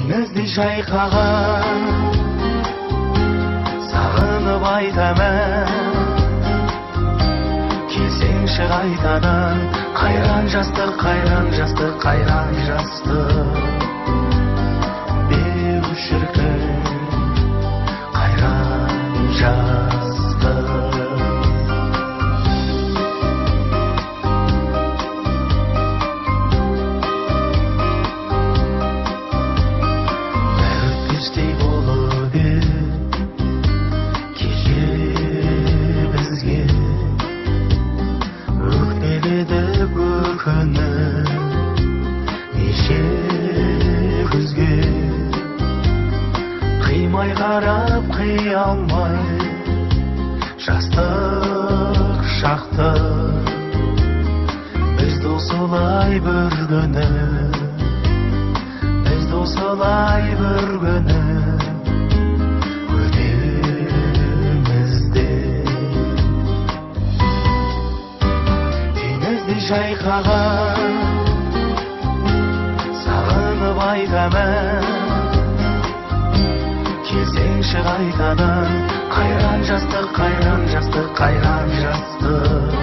теңізді жайқаған сағынып айтамын, келсеңші қайтадан. Қайран жастық, қайран жастық, қайран жастық, беу шіркін қайран жастық. Бәртістей болып кеше бізге өкпеледі көркіні неше күзге. Қимай қарап қия алмай жастық шақты, біз досылай бір күні, біз досылай бір күні өтемізде. Теңізді жайқаған сағынып айтамын, келсеңші қайтадан. Қайран жастық, қайран жастық, қайран жастық,